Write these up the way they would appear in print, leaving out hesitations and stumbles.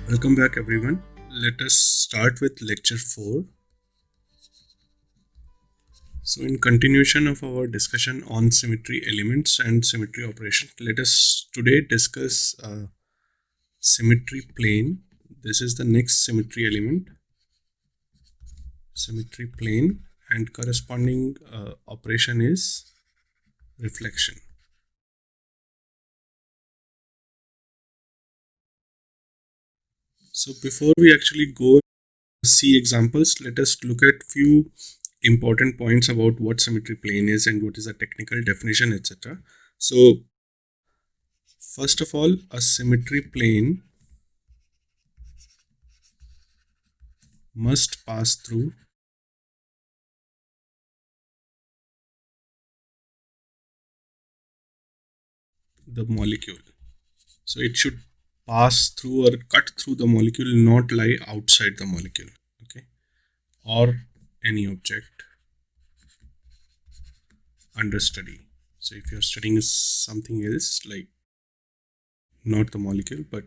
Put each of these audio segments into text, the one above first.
Welcome back everyone. Let us start with lecture 4. So in continuation of our discussion on symmetry elements and symmetry operation, let us today discuss symmetry plane. This is the next symmetry element, symmetry plane, and corresponding operation is reflection. So before we actually go see examples, let us look at few important points about what symmetry plane is and what is the technical definition, etc. So first of all, a symmetry plane must pass through the molecule. So it should pass through or cut through the molecule, not lie outside the molecule, okay, or any object under study. So if you're studying something else, like not the molecule but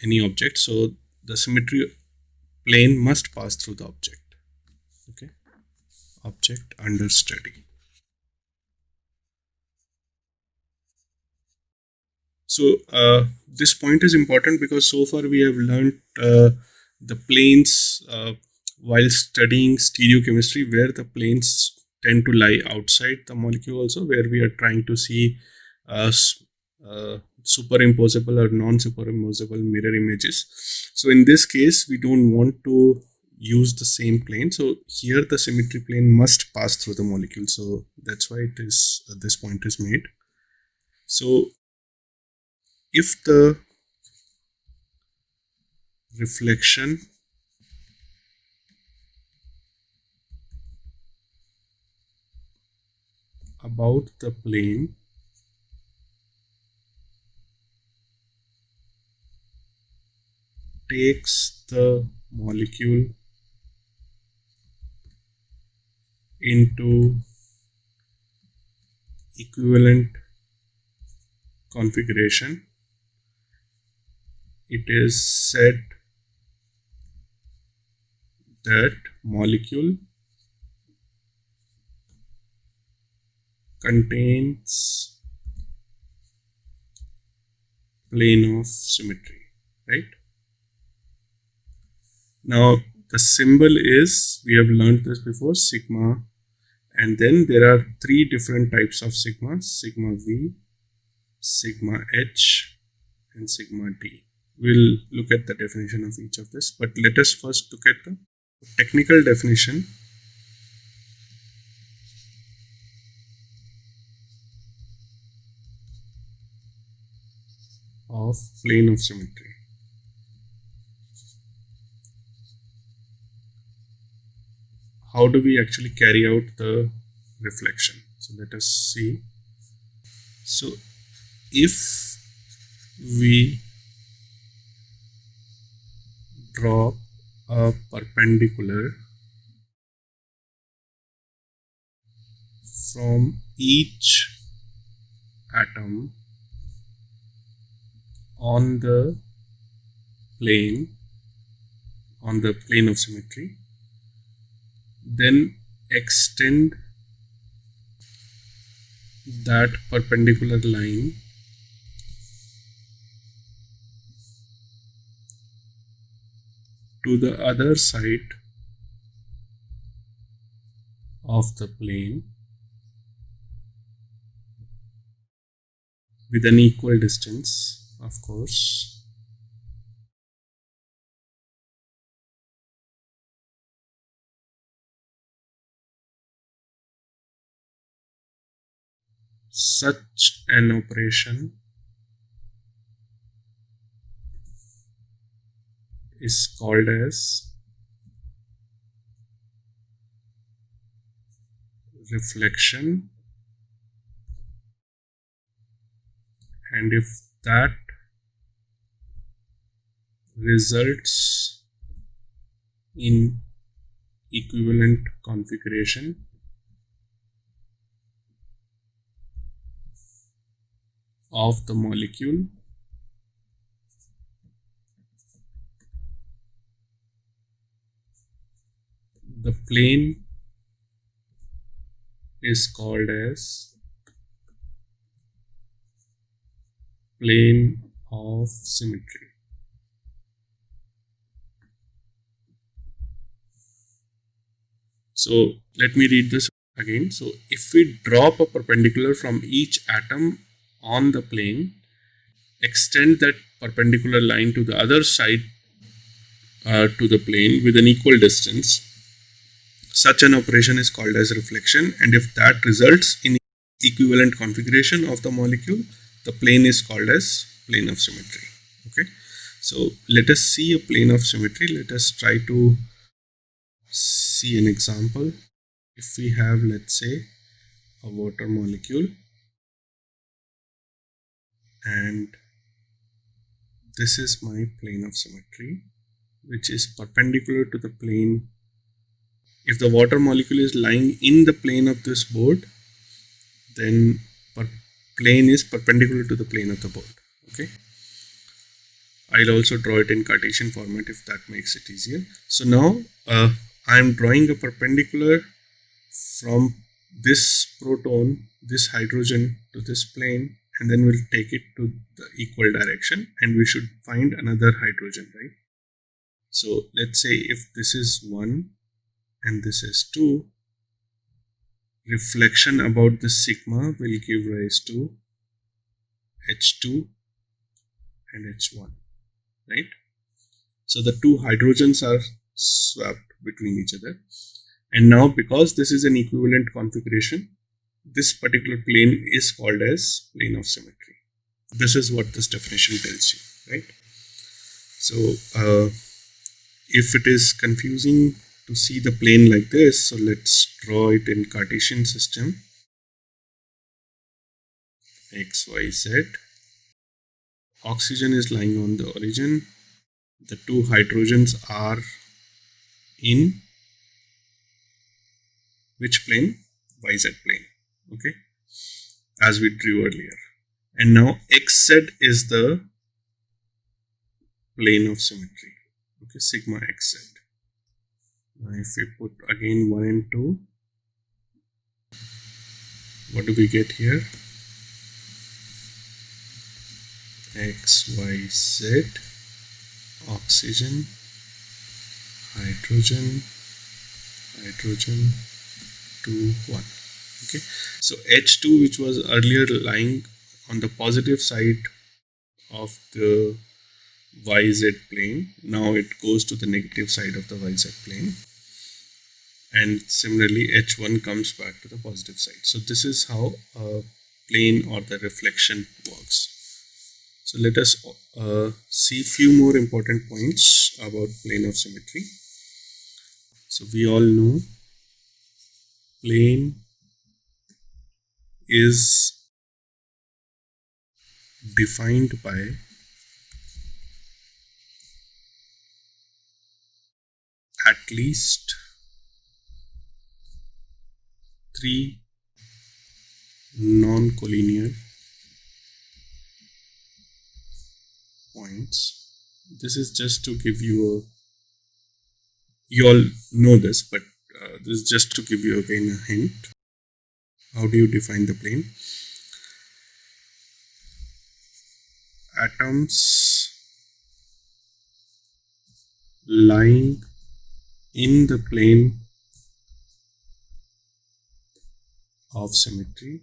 any object, so the symmetry plane must pass through the object, okay, object under study. So this point is important because so far we have learned the planes while studying stereochemistry, where the planes tend to lie outside the molecule also, where we are trying to see superimposable or non-superimposable mirror images. So in this case, we don't want to use the same plane. So here the symmetry plane must pass through the molecule. So that's why it is this point is made. So if the reflection about the plane takes the molecule into equivalent configuration, it is said that molecule contains plane of symmetry, right? Now the symbol is, we have learned this before, sigma, and then there are three different types of sigma: sigma v, sigma h, and sigma d. We'll look at the definition of each of this, but let us first look at the technical definition of plane of symmetry. How do we actually carry out the reflection? So let us see. So if we draw a perpendicular from each atom on the plane, on the plane of symmetry, then extend that perpendicular line to the other side of the plane with an equal distance, of course. Such an operation is called as reflection, and if that results in equivalent configuration, of the molecule, plane is called as plane of symmetry. So let me read this again. So if we drop a perpendicular from each atom on the plane, extend that perpendicular line to the other side to the plane with an equal distance, such an operation is called as reflection, and if that results in equivalent configuration of the molecule, the plane is called as plane of symmetry. Okay, so let us see a plane of symmetry. Let us try to see an example. If we have, let's say, a water molecule, and this is my plane of symmetry, which is perpendicular to the plane. If the water molecule is lying in the plane of this board, then plane is perpendicular to the plane of the board. Okay, I'll also draw it in Cartesian format if that makes it easier. So now I'm drawing a perpendicular from this proton, this hydrogen, to this plane, and then we'll take it to the equal direction, and we should find another hydrogen, right? So let's say if this is 1 and this is 2, reflection about the sigma will give rise to H2 and H1, right? So the two hydrogens are swapped between each other, and now because this is an equivalent configuration, this particular plane is called as plane of symmetry. This is what this definition tells you, right? So if it is confusing to see the plane like this, so let's draw it in Cartesian system. X, Y, Z. Oxygen is lying on the origin. The two hydrogens are in which plane? YZ plane. Okay, as we drew earlier. And now XZ is the plane of symmetry. Okay, sigma XZ. Now if we put again 1 and 2, what do we get here? X, Y, Z, oxygen, hydrogen, hydrogen, 2, 1. Okay, so H2, which was earlier lying on the positive side of the YZ plane, now it goes to the negative side of the YZ plane, and similarly H1 comes back to the positive side. So this is how a plane or the reflection works. So let us see few more important points about plane of symmetry. So we all know plane is defined by at least 3 non-collinear points. This is just to give you you all know this, but this is just to give you again a hint. How do you define the plane? Atoms lying in the plane of symmetry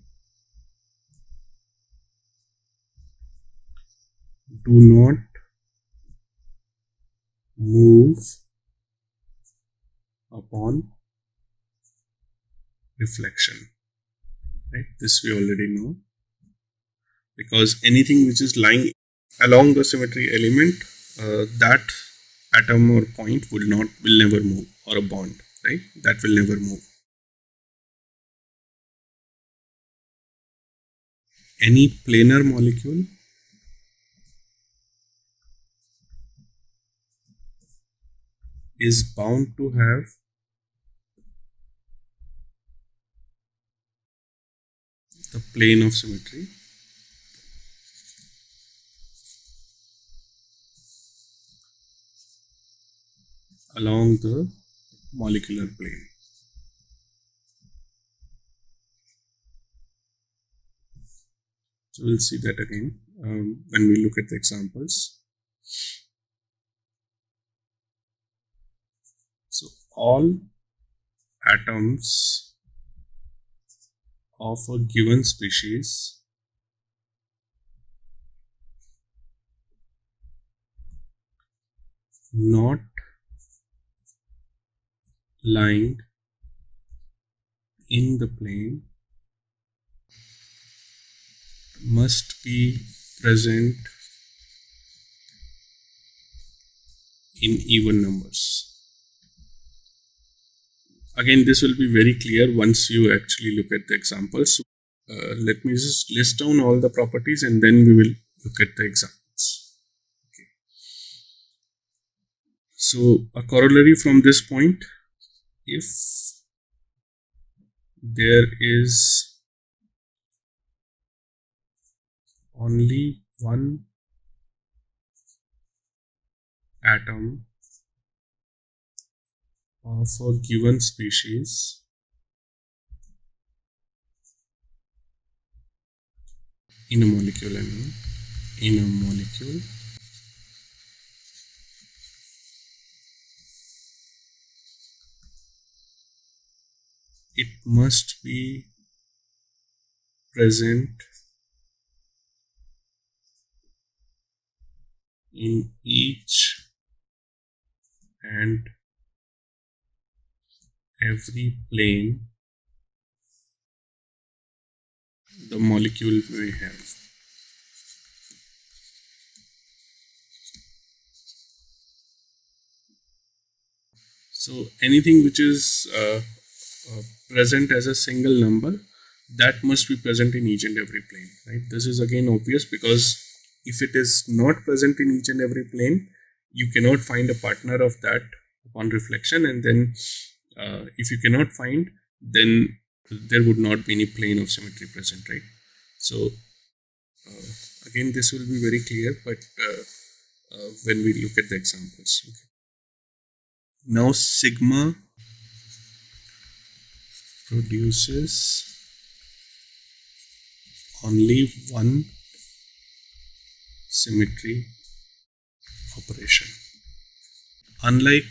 do not move upon reflection, right? This we already know, because anything which is lying along the symmetry element, that atom or point will never move, or a bond, right? That will never move. Any planar molecule is bound to have the plane of symmetry along the molecular plane. So we'll see that again when we look at the examples. So all atoms of a given species not lying in the plane must be present in even numbers. Again, this will be very clear once you actually look at the examples. Let me just list down all the properties and then we will look at the examples. Okay. So a corollary from this point, if there is only one atom of a given species in a molecule, in a molecule, it must be present in each and every plane the molecule may have. So anything which is present as a single number, that must be present in each and every plane, right? This is again obvious because if it is not present in each and every plane, you cannot find a partner of that upon reflection, and then if you cannot find, then there would not be any plane of symmetry present, right? So again, this will be very clear, but when we look at the examples. Okay. Now sigma produces only one symmetry operation. Unlike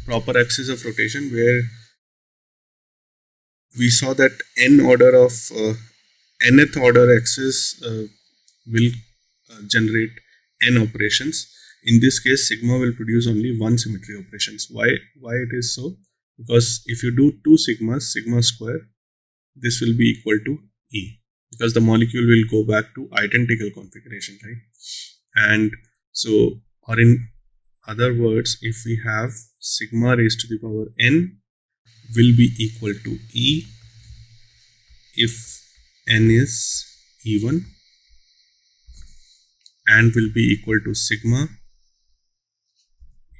proper axis of rotation, where we saw that nth order axis will generate n operations. In this case, sigma will produce only one symmetry operations. Why it is so? Because if you do two sigmas, sigma square, this will be equal to E, because the molecule will go back to identical configuration, right? And so, or in other words, if we have sigma raised to the power n will be equal to E if n is even, and will be equal to sigma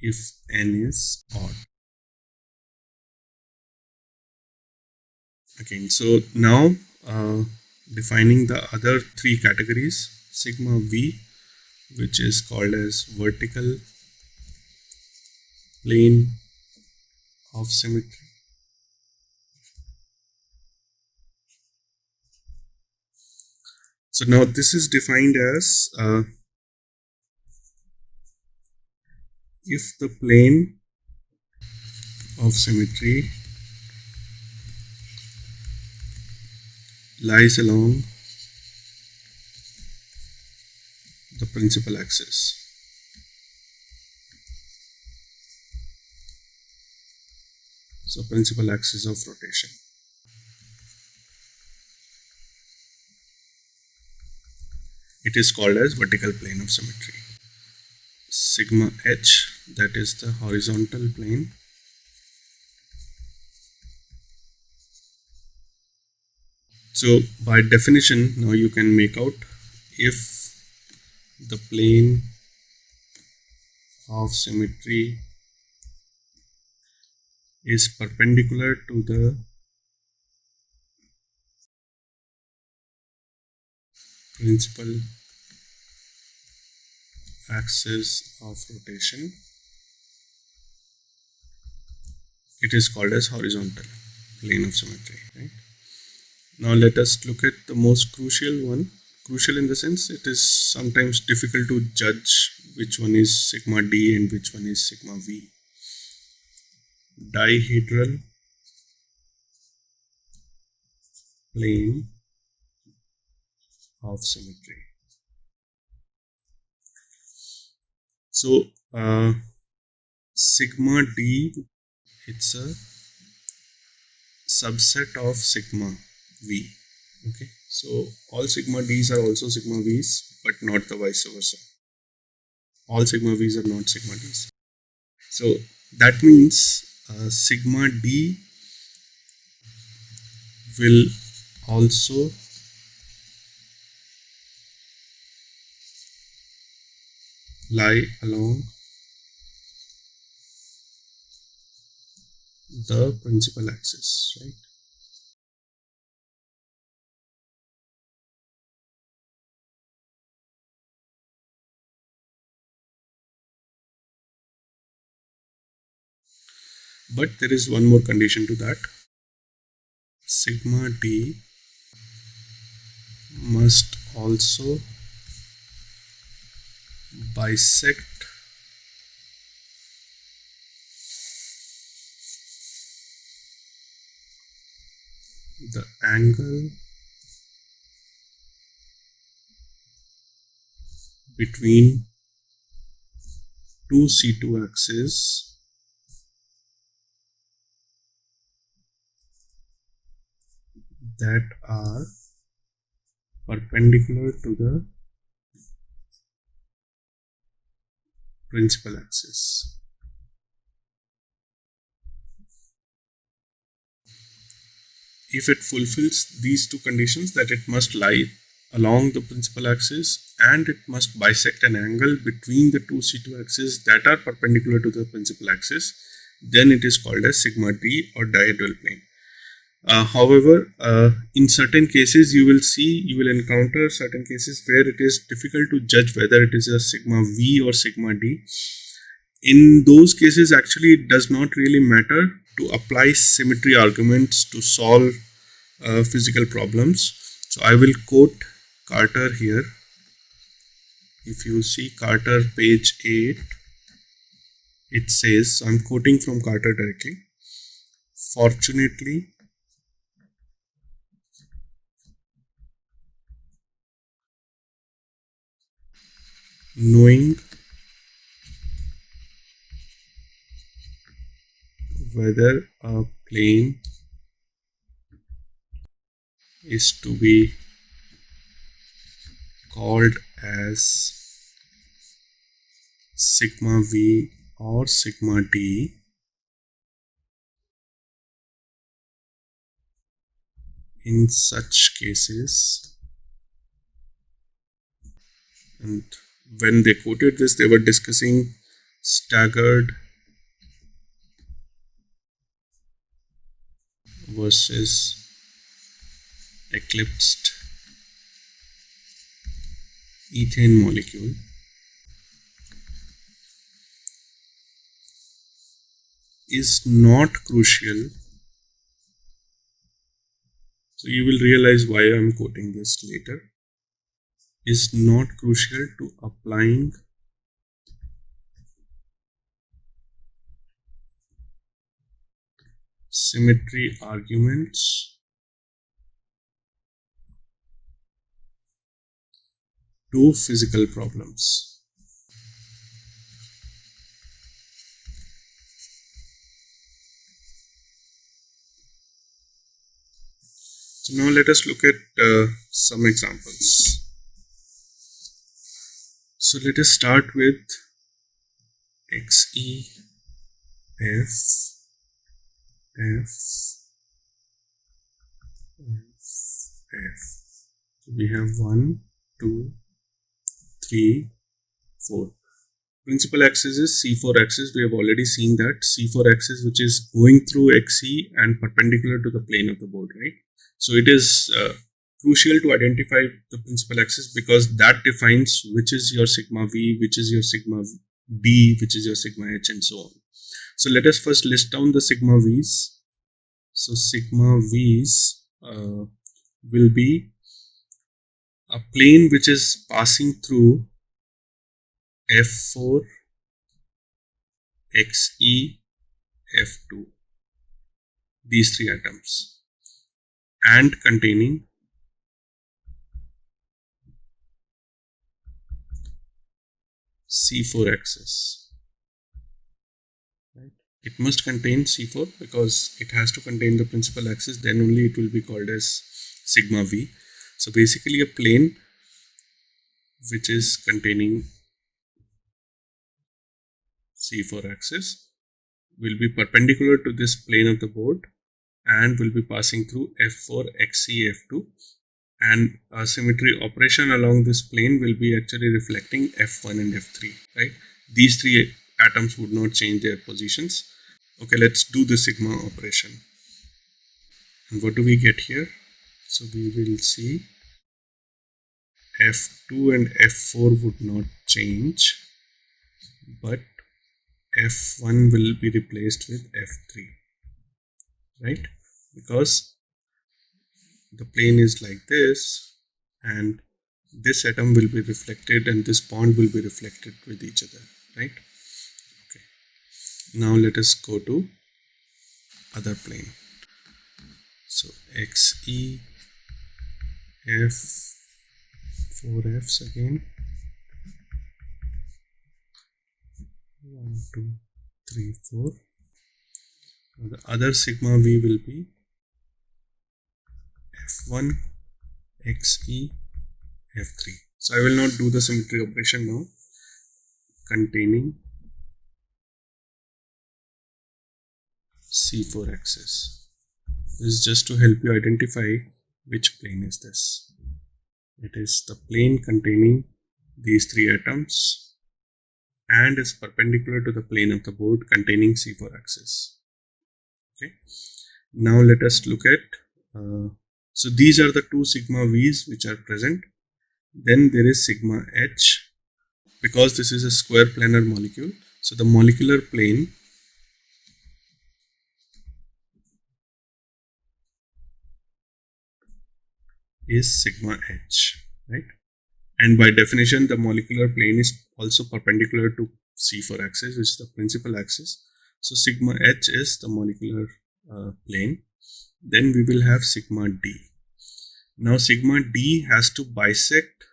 if n is odd. Again, so now defining the other three categories, sigma v, which is called as vertical plane of symmetry. So now this is defined as if the plane of symmetry lies along the principal axis. So principal axis of rotation. It is called as vertical plane of symmetry. Sigma h, that is the horizontal plane. So by definition, now you can make out if the plane of symmetry is perpendicular to the principal axis of rotation, it is called as horizontal plane of symmetry, right? Now let us look at the most crucial one, crucial in the sense it is sometimes difficult to judge which one is sigma D and which one is sigma V. Dihedral plane of symmetry. So sigma D, it's a subset of sigma V. Okay, so all sigma D's are also sigma V's, but not the vice versa. All sigma V's are not sigma D's. So that means sigma D will also lie along the principal axis, right? But there is one more condition to that. Sigma D must also bisect the angle between two C2 axes that are perpendicular to the principal axis. If it fulfills these two conditions, that it must lie along the principal axis and it must bisect an angle between the two C2 axes that are perpendicular to the principal axis, then it is called as sigma D or dihedral plane. However, in certain cases you will encounter certain cases where it is difficult to judge whether it is a sigma V or sigma D. In those cases, actually it does not really matter to apply symmetry arguments to solve physical problems. So I will quote Carter here. If you see Carter page 8, it says, so I'm quoting from Carter directly, fortunately, knowing whether a plane is to be called as sigma V or sigma D in such cases. And when they quoted this, they were discussing staggered versus eclipsed ethane molecule. Is not crucial. So you will realize why I am quoting this later. Is not crucial to applying symmetry arguments to physical problems. So now let us look at some examples. So let us start with XE, F, F, F. So we have 1, 2, 3, 4. Principal axis is C4 axis. We have already seen that C4 axis, which is going through XE and perpendicular to the plane of the board, right? So it is crucial to identify the principal axis because that defines which is your sigma V, which is your sigma D, which is your sigma H, and so on. So let us first list down the sigma V's. So sigma V's will be a plane which is passing through F4, XE, F2, these three atoms, and containing C4 axis. Right? It must contain C4 because it has to contain the principal axis, then only it will be called as sigma V. So basically a plane which is containing C4 axis will be perpendicular to this plane of the board and will be passing through F4, XE, F2, and a symmetry operation along this plane will be actually reflecting F1 and F3, right? These three atoms would not change their positions. Okay, let's do the sigma operation. And what do we get here? So we will see F2 and F4 would not change, but F1 will be replaced with F3, right? Because the plane is like this, and this atom will be reflected and this bond will be reflected with each other, right? Okay. Now let us go to other plane. So XE, F, 4 F's again. 1, 2, 3, 4. Now the other sigma V will be F1, XE, F3. So I will not do the symmetry operation now. Containing C4 axis. This is just to help you identify which plane is this. It is the plane containing these three atoms and is perpendicular to the plane of the board containing C4 axis. Okay. Now let us look at, so these are the two sigma V's which are present. Then there is sigma H, because this is a square planar molecule. So the molecular plane is sigma H, right? And by definition, the molecular plane is also perpendicular to C4 axis, which is the principal axis. So sigma H is the molecular plane. Then we will have sigma D. Now sigma D has to bisect,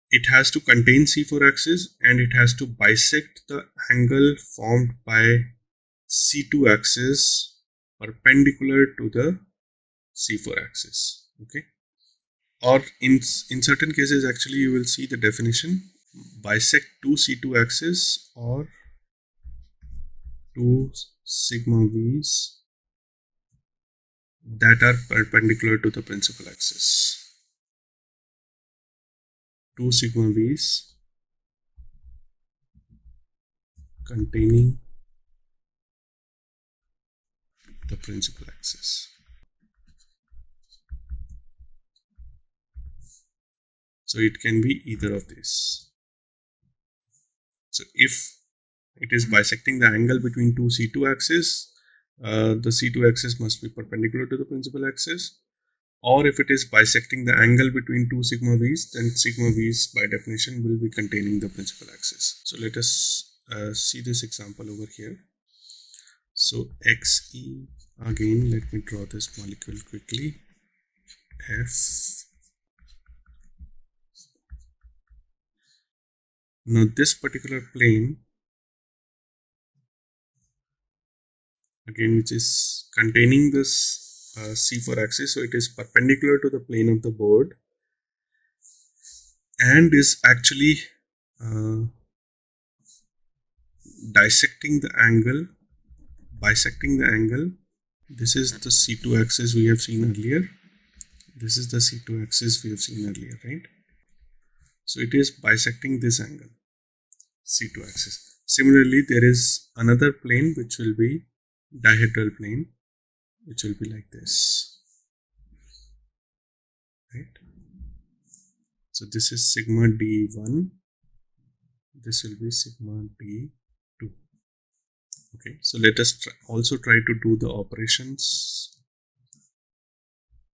it has to contain C4 axis and it has to bisect the angle formed by C2 axis perpendicular to the C4 axis. Okay. Or in certain cases, actually, you will see the definition: bisect two C2 axis or two sigma V's that are perpendicular to the principal axis. Two sigma V's containing the principal axis. So it can be either of these. So if it is bisecting the angle between two C2 axes, the C2 axis must be perpendicular to the principal axis. Or if it is bisecting the angle between two sigma V's, then sigma V's by definition will be containing the principal axis. So let us see this example over here. So XE, again, let me draw this molecule quickly. F. Now this particular plane, again, which is containing this C4 axis, so it is perpendicular to the plane of the board and is actually bisecting the angle. This is the C2 axis we have seen earlier. This is the C2 axis we have seen earlier, right? So it is bisecting this angle, C2 axis. Similarly, there is another plane which will be dihedral plane, which will be like this, right? So this is sigma D1, this will be sigma D2. Okay, so let us also try to do the operations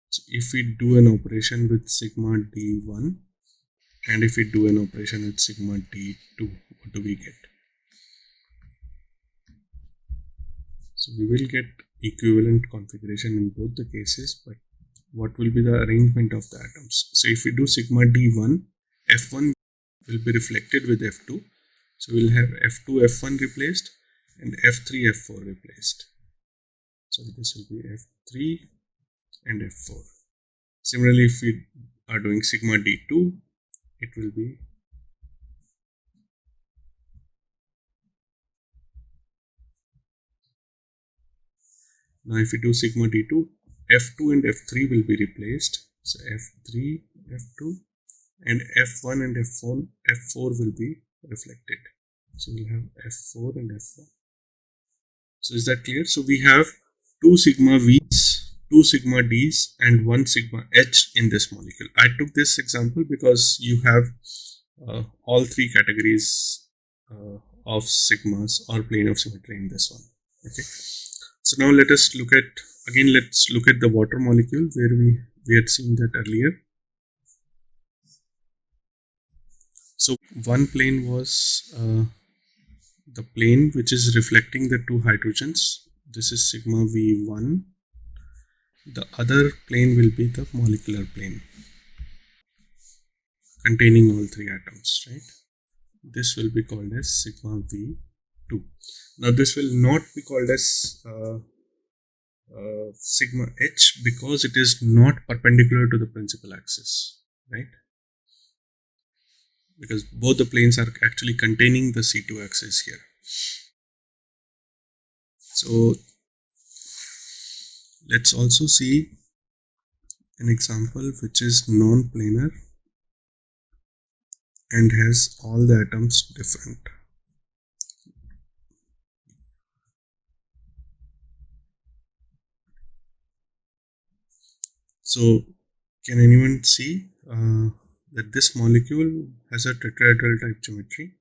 So if we do an operation with sigma d1 and if we do an operation with sigma d2, what do we get? So we will get equivalent configuration in both the cases, but what will be the arrangement of the atoms? So if we do sigma d1, F1 will be reflected with F2. So we'll have F2 F1 replaced and F3 F4 replaced. So this will be F3 and F4. Similarly, if we are doing sigma d2, it will be now if we do sigma d2, F2 and F3 will be replaced. So F3 F2 and F1 and F4 will be reflected. So we'll have F4 and F1. So is that clear? So we have 2 sigma V's, 2 sigma D's and 1 sigma H in this molecule. I took this example because you have all 3 categories of sigmas or plane of symmetry in this one. Okay. So now let's look at the water molecule where we had seen that earlier. So one plane was the plane which is reflecting the 2 hydrogens. This is sigma V1. The other plane will be the molecular plane containing all 3 atoms, right? This will be called as sigma V2. Now this will not be called as sigma H because it is not perpendicular to the principal axis, right? Because both the planes are actually containing the C2 axis here. So let's also see an example which is non-planar and has all the atoms different. So can anyone see that this molecule has a tetrahedral type geometry,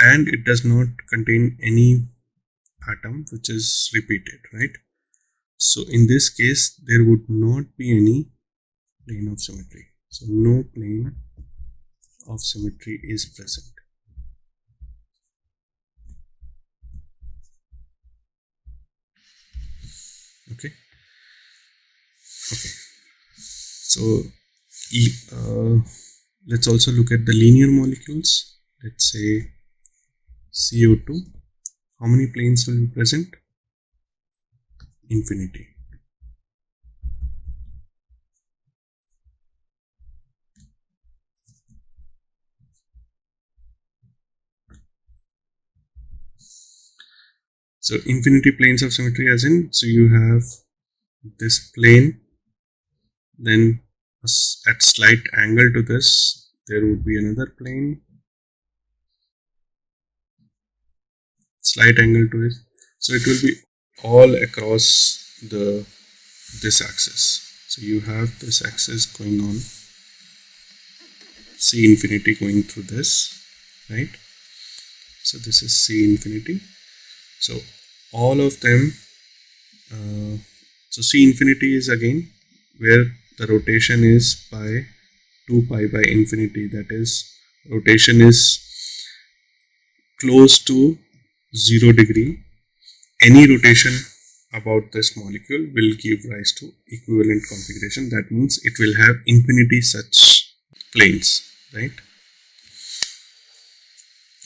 and it does not contain any atom which is repeated, right? So in this case there would not be any plane of symmetry. So no plane of symmetry is present. Okay. So let's also look at the linear molecules. Let's say CO2. How many planes will be present? Infinity. So infinity planes of symmetry as in, so you have this plane, then at slight angle to this there would be another plane, slight angle to it. So it will be all across this axis. So you have this axis going on, C infinity going through this, right? So this is C infinity. So all of them, so C infinity is again where the rotation is by 2 pi by infinity, that is rotation is close to 0 degree. Any rotation about this molecule will give rise to equivalent configuration. That means it will have infinity such planes, right?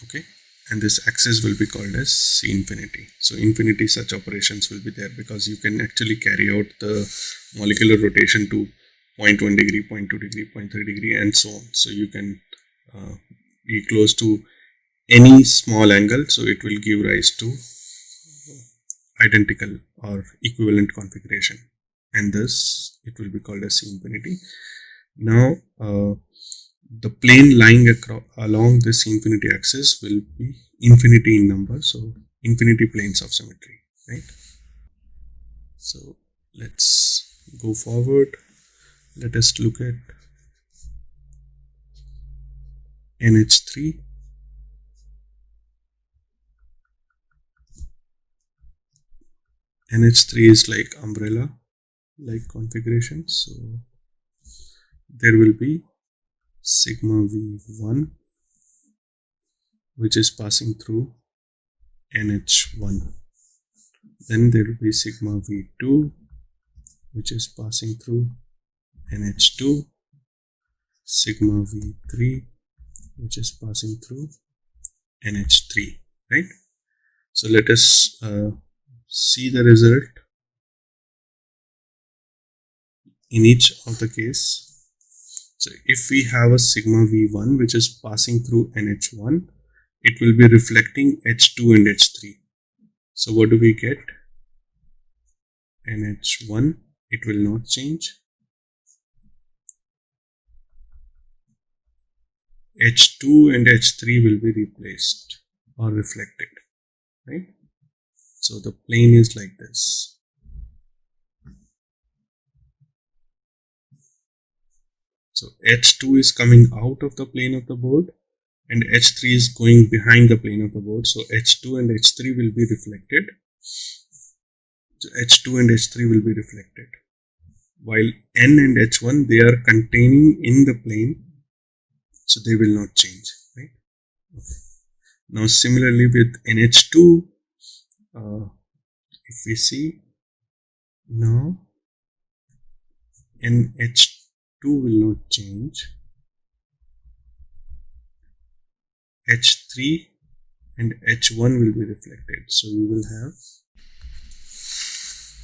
Okay, and this axis will be called as C infinity. So infinity such operations will be there because you can actually carry out the molecular rotation to 0.1 degree, 0.2 degree, 0.3 degree and so on. So you can be close to any small angle, so it will give rise to identical or equivalent configuration, and thus it will be called as C infinity. Now the plane lying along this infinity axis will be infinity in number, so infinity planes of symmetry, right? So let's go forward. Let us look at NH3. NH3 is like umbrella like configuration, so there will be sigma V1 which is passing through NH1. Then there will be sigma V2 which is passing through NH2, sigma V3 which is passing through NH3, right? So let us see the result in each of the case. So if we have a sigma V1 which is passing through NH1, it will be reflecting H2 and H3. So what do we get? NH1, it will not change. H2 and H3 will be replaced or reflected, right? So the plane is like this. So H2 is coming out of the plane of the board and H3 is going behind the plane of the board. So H2 and H3 will be reflected. So H2 and H3 will be reflected. While N and H1, they are containing in the plane, so they will not change, right? Okay. Now similarly with NH2, if we see, now NH2 will not change. H3 and H1 will be reflected. So we will have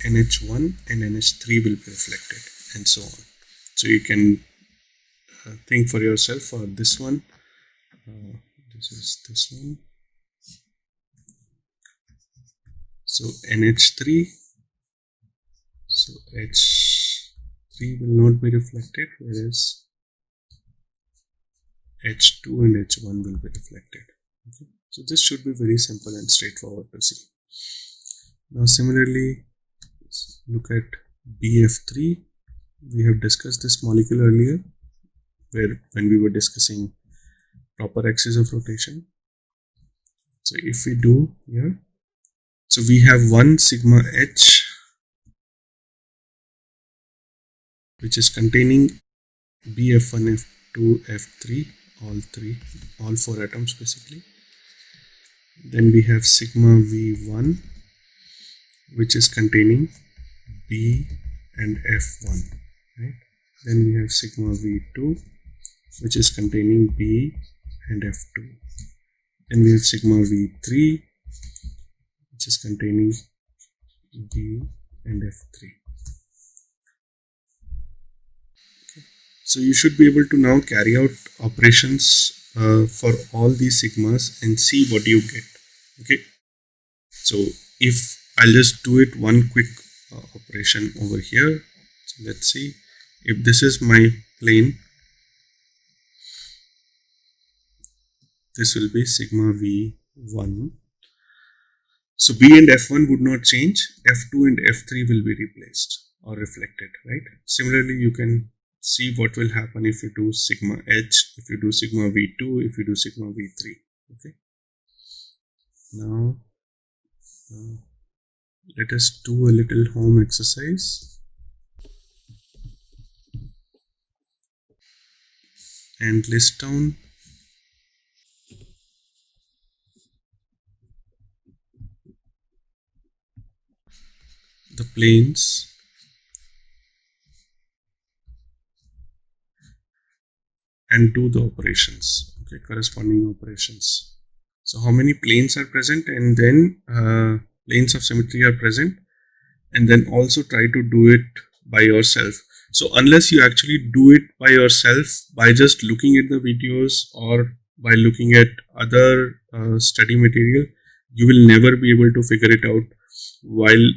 NH1 and NH3 will be reflected, and so on. So you can think for yourself for this one. This is this one. So NH3, so H3 will not be reflected, whereas H2 and H1 will be reflected. Okay. So this should be very simple and straightforward to see. Now similarly, look at BF3. We have discussed this molecule earlier, when we were discussing proper axis of rotation. So if we do here, so we have one sigma H which is containing BF1, F2, F3, all four atoms basically. Then we have sigma V1 which is containing B and F1, right? Then we have sigma V2 which is containing B and F2. Then we have sigma V3 which is containing B and F3. Okay. So you should be able to now carry out operations for all these sigmas and see what you get. Okay. So if I'll just do it one quick operation over here. So let's see if this is my plane. This will be sigma V1. So B and F1 would not change. F2 and F3 will be replaced or reflected, right? Similarly, you can see what will happen if you do sigma H, if you do sigma V2, if you do sigma V3. Okay. Now, let us do a little home exercise and list down the planes and do the operations, okay, corresponding operations. So how many planes are present, and then planes of symmetry are present, and then also try to do it by yourself. So unless you actually do it by yourself by just looking at the videos or by looking at other study material, you will never be able to figure it out. While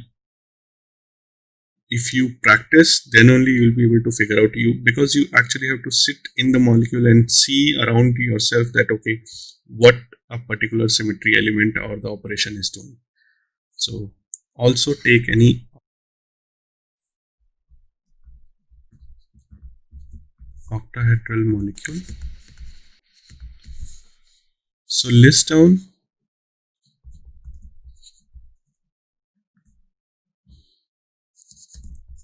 if you practice, then only you will be able to figure out, because you actually have to sit in the molecule and see around yourself that okay, what a particular symmetry element or the operation is doing. So also take any octahedral molecule. So list down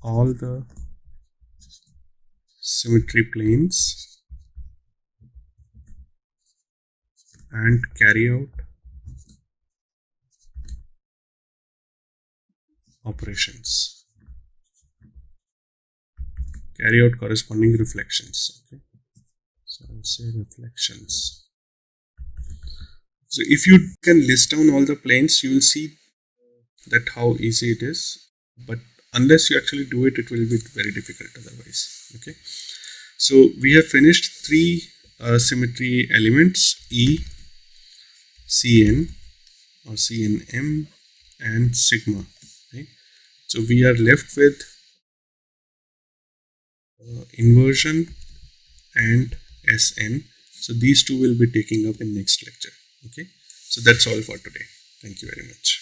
all the symmetry planes and carry out operations, carry out corresponding reflections. Okay, so I'll say reflections. So if you can list down all the planes, you will see that how easy it is, but unless you actually do it, it will be very difficult otherwise. Okay, so we have finished three symmetry elements: E, Cn or Cnm, and sigma. Right? So we are left with inversion and Sn. So these two will be taking up in next lecture. Okay, so that's all for today. Thank you very much.